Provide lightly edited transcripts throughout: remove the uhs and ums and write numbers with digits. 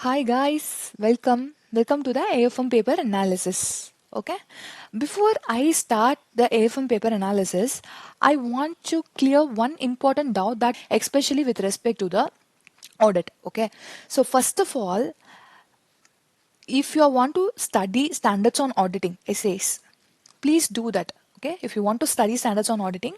Hi guys, welcome to the AFM paper analysis. Okay, before I start the AFM paper analysis, I want to clear one important doubt that especially with respect to the audit. Okay, so first of all, if you want to study standards on auditing essays, please do that. Okay, if you want to study standards on auditing,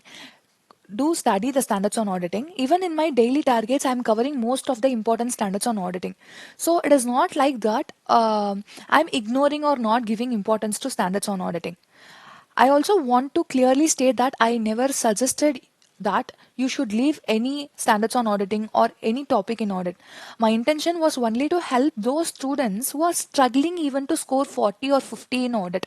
do study the standards on auditing. Even in my daily targets, I'm covering most of the important standards on auditing. So it is not like that I'm ignoring or not giving importance to standards on auditing. I also want to clearly state that I never suggested that you should leave any standards on auditing or any topic in audit. My intention was only to help those students who are struggling even to score 40 or 50 in audit.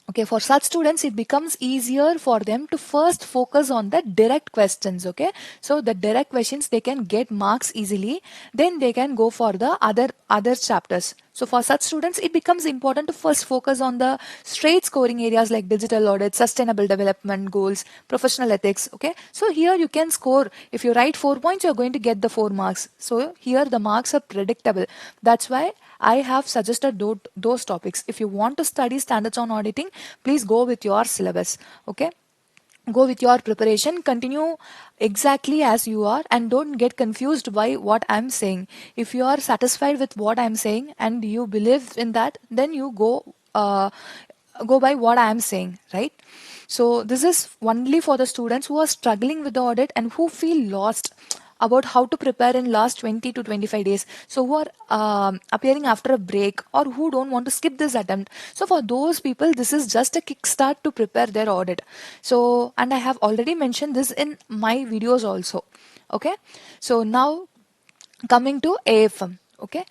Okay, for such students, it becomes easier for them to first focus on the direct questions. Okay, so the direct questions they can get marks easily, then they can go for the other chapters. So for such students, it becomes important to first focus on the straight scoring areas like digital audit, sustainable development goals, professional ethics. Okay, so here you can score. If you write 4 points, you're going to get the 4 marks. So here the marks are predictable. That's why I have suggested those topics. If you want to study standards on auditing, please go with your syllabus. Okay, go with your preparation, continue exactly as you are, and don't get confused by what I'm saying. If you are satisfied with what I'm saying and you believe in that, then you go by what I'm saying, right? So this is only for the students who are struggling with the audit and who feel lost about how to prepare in last 20 to 25 days. So who are appearing after a break or who don't want to skip this attempt. So for those people, this is just a kickstart to prepare their audit. So, and I have already mentioned this in my videos also. Okay. So now coming to AFM. Okay.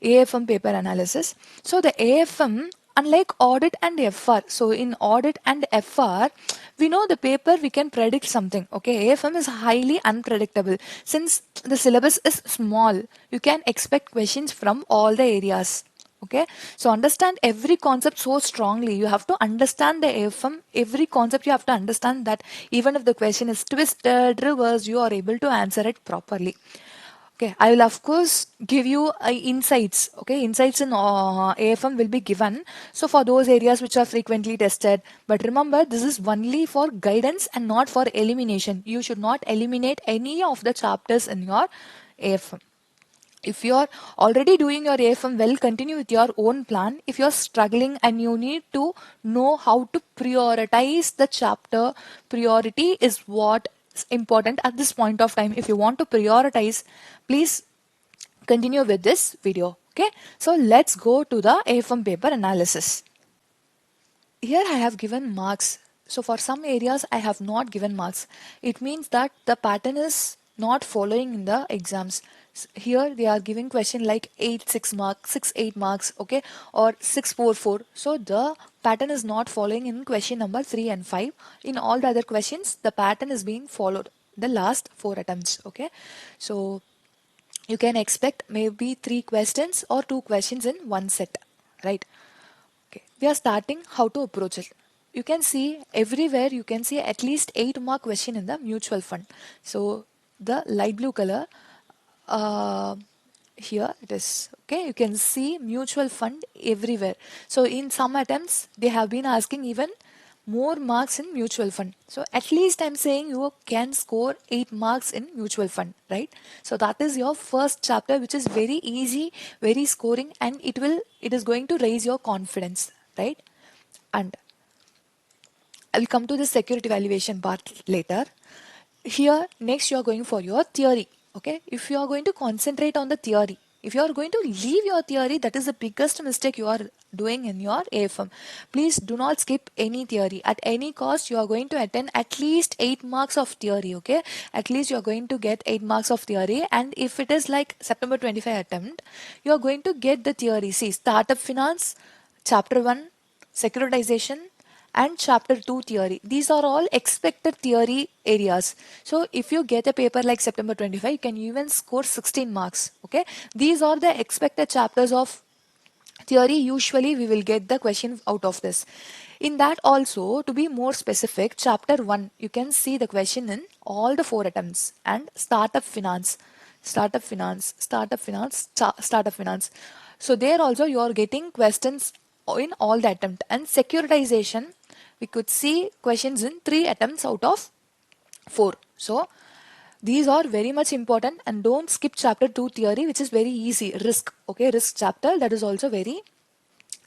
AFM paper analysis. So the AFM, unlike audit and FR, so in audit and FR, we know the paper we can predict something. Okay, AFM is highly unpredictable. Since the syllabus is small, you can expect questions from all the areas. Okay, so understand every concept so strongly. You have to understand the AFM, every concept you have to understand that even if the question is twisted, reversed, you are able to answer it properly. Okay, I will of course give you insights. Okay, insights in AFM will be given. So for those areas which are frequently tested, but remember this is only for guidance and not for elimination. You should not eliminate any of the chapters in your AFM. If you are already doing your AFM well, continue with your own plan. If you are struggling and you need to know how to prioritize the chapter, priority is what is important at this point of time. If you want to prioritize, please continue with this video. Okay, so let's go to the AFM paper analysis. Here I have given marks. So for some areas I have not given marks. It means that the pattern is not following in the exams. Here they are giving question like 8 6 marks, 6 8 marks, okay, or 6 4 4. So the pattern is not following in question number 3 and 5. In all the other questions, the pattern is being followed. The last 4 attempts, okay. So you can expect maybe 3 questions or 2 questions in one set, right? Okay, we are starting how to approach it. You can see everywhere, you can see at least 8 mark question in the mutual fund. So the light blue color, uh, here it is. Okay, you can see mutual fund everywhere. So in some attempts, they have been asking even more marks in mutual fund. So at least I'm saying you can score 8 marks in mutual fund, right? So that is your first chapter, which is very easy, very scoring, and it is going to raise your confidence, right? And I will come to the security evaluation part later. Here, next you are going for your theory. Okay, if you are going to concentrate on the theory, if you are going to leave your theory, that is the biggest mistake you are doing in your AFM. Please do not skip any theory. At any cost, you are going to attend at least 8 marks of theory. Okay, at least you are going to get 8 marks of theory. And if it is like September 25 attempt, you are going to get the theory. See, startup finance, chapter 1, securitization, and chapter 2 theory. These are all expected theory areas. So if you get a paper like September 25, you can even score 16 marks. Okay, these are the expected chapters of theory. Usually we will get the question out of this. In that also, to be more specific, chapter 1, you can see the question in all the 4 attempts, and startup finance. startup finance, startup finance, startup finance. So there also you are getting questions in all the attempt. And securitization, we could see questions in 3 attempts out of 4. So these are very much important, and don't skip chapter 2 theory, which is very easy. Risk, okay, risk chapter, that is also very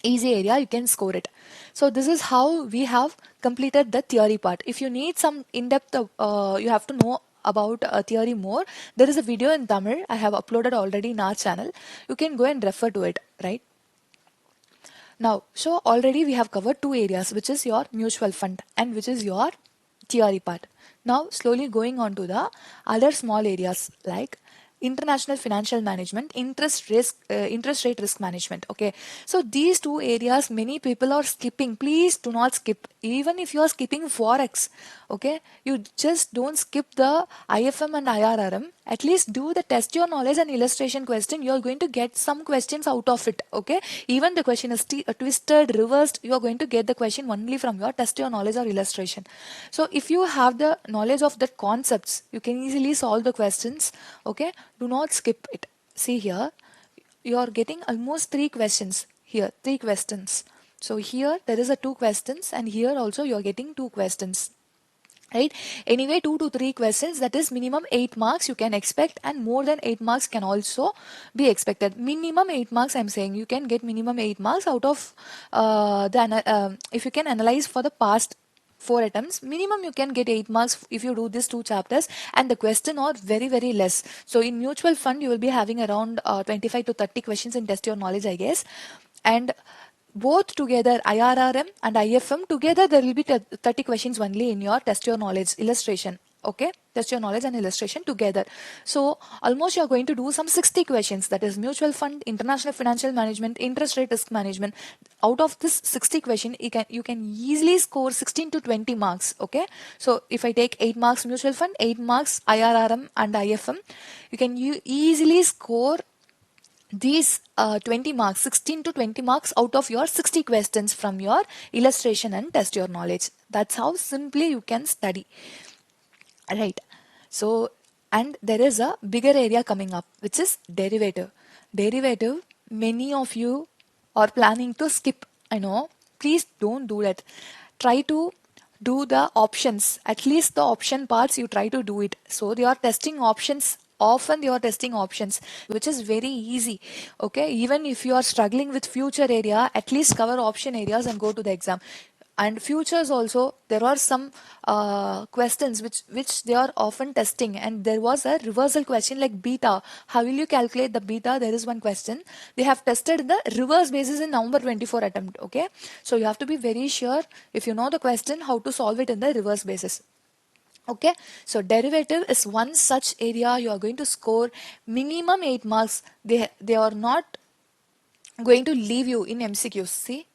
easy area, you can score it. So this is how we have completed the theory part. If you need some in-depth, you have to know about theory more, there is a video in Tamil I have uploaded already in our channel. You can go and refer to it, right? Now, so already we have covered 2 areas, which is your mutual fund and which is your theory part. Now, slowly going on to the other small areas like international financial management, interest rate risk management. Okay, so these 2 areas many people are skipping. Please do not skip. Even if you are skipping forex, okay, you just don't skip the IFM and IRRM. At least do the test your knowledge and illustration question. You are going to get some questions out of it. Okay, even the question is twisted, reversed, you are going to get the question only from your test your knowledge or illustration. So if you have the knowledge of the concepts, you can easily solve the questions. Okay, do not skip it. See here, you are getting almost 3 questions here, 3 questions. So here there is a 2 questions, and here also you are getting 2 questions, right? Anyway, 2 to 3 questions, that is minimum 8 marks you can expect, and more than 8 marks can also be expected. Minimum 8 marks, I'm saying you can get minimum 8 marks out of if you can analyze for the past 4 attempts, minimum you can get 8 marks if you do these 2 chapters, and the question are very less. So in mutual fund you will be having around 25 to 30 questions in test your knowledge, I guess. And both together, IRRM and IFM together, there will be 30 questions only in your test your knowledge illustration. Okay, test your knowledge and illustration together. So almost you are going to do some 60 questions, that is mutual fund, international financial management, interest rate risk management. Out of this 60 question, you can easily score 16 to 20 marks. Okay, so if I take 8 marks mutual fund, 8 marks IRRM and IFM, you can easily score these 20 marks, 16 to 20 marks out of your 60 questions from your illustration and test your knowledge. That's how simply you can study, right? So, and there is a bigger area coming up, which is derivative. Derivative, many of you are planning to skip. I know, please don't do that. Try to do the options, at least the option parts you try to do it. So they are testing options, often they are testing options, which is very easy. Okay, even if you are struggling with future area, at least cover option areas and go to the exam. And futures also, there are some questions which they are often testing, and there was a reversal question like beta. How will you calculate the beta? There is one question they have tested the reverse basis in November 24 attempt. Okay, so you have to be very sure, if you know the question, how to solve it in the reverse basis. Okay, so derivative is one such area you are going to score minimum 8 marks. They are not going to leave you in MCQs. See,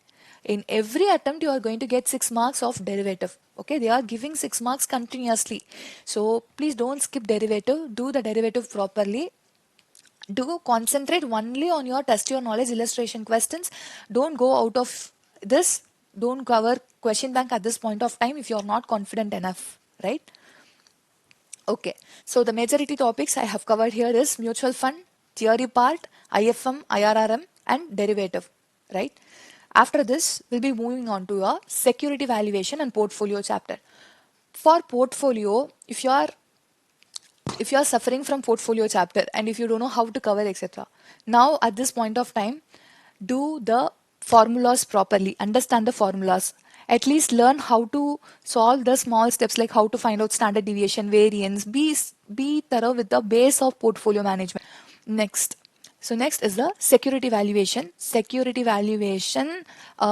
in every attempt you are going to get 6 marks of derivative. Okay, they are giving 6 marks continuously. So please don't skip derivative, do the derivative properly. Do concentrate only on your test your knowledge illustration questions. Don't go out of this. Don't cover question bank at this point of time if you are not confident enough, right? Okay, so the majority topics I have covered here is mutual fund, theory part, IFM, IRRM, and derivative, right? After this, we'll be moving on to a security valuation and portfolio chapter. For portfolio, if you are suffering from portfolio chapter and if you don't know how to cover, etc., now at this point of time, do the formulas properly, understand the formulas, at least learn how to solve the small steps like how to find out standard deviation, variance, be thorough with the base of portfolio management. Next, so next is the security valuation. Security valuation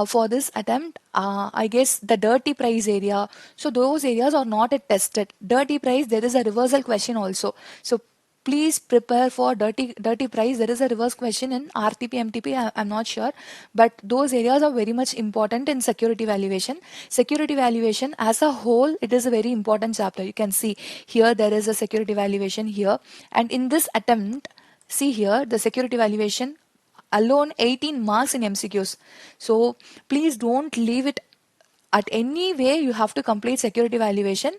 for this attempt, I guess the dirty price area. So those areas are not yet tested. Dirty price, there is a reversal question also. So please prepare for dirty price. There is a reverse question in RTP, MTP, I'm not sure, but those areas are very much important in security valuation. Security valuation as a whole, it is a very important chapter. You can see here there is a security valuation here, and in this attempt, see here the security valuation alone 18 marks in MCQs. So please don't leave it at any way. You have to complete security valuation.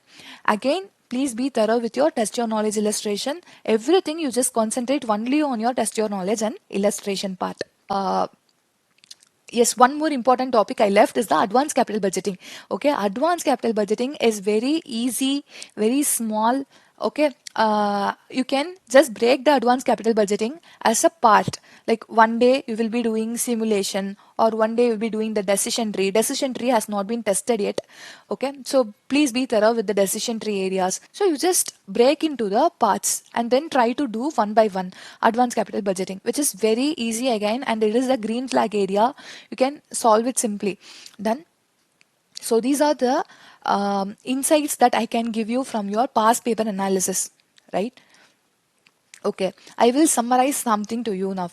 Again, please be thorough with your test your knowledge illustration. Everything you just concentrate only on your test your knowledge and illustration part. Yes, one more important topic I left is the advanced capital budgeting. Okay, advanced capital budgeting is very easy, very small. Okay, you can just break the advanced capital budgeting as a part. Like one day you will be doing simulation, or one day you'll be doing the decision tree. Decision tree has not been tested yet. Okay, so please be thorough with the decision tree areas. So you just break into the parts and then try to do one by one advanced capital budgeting, which is very easy again, and it is a green flag area. You can solve it simply. Done. So these are the insights that I can give you from your past paper analysis, right? Okay, I will summarize something to you now.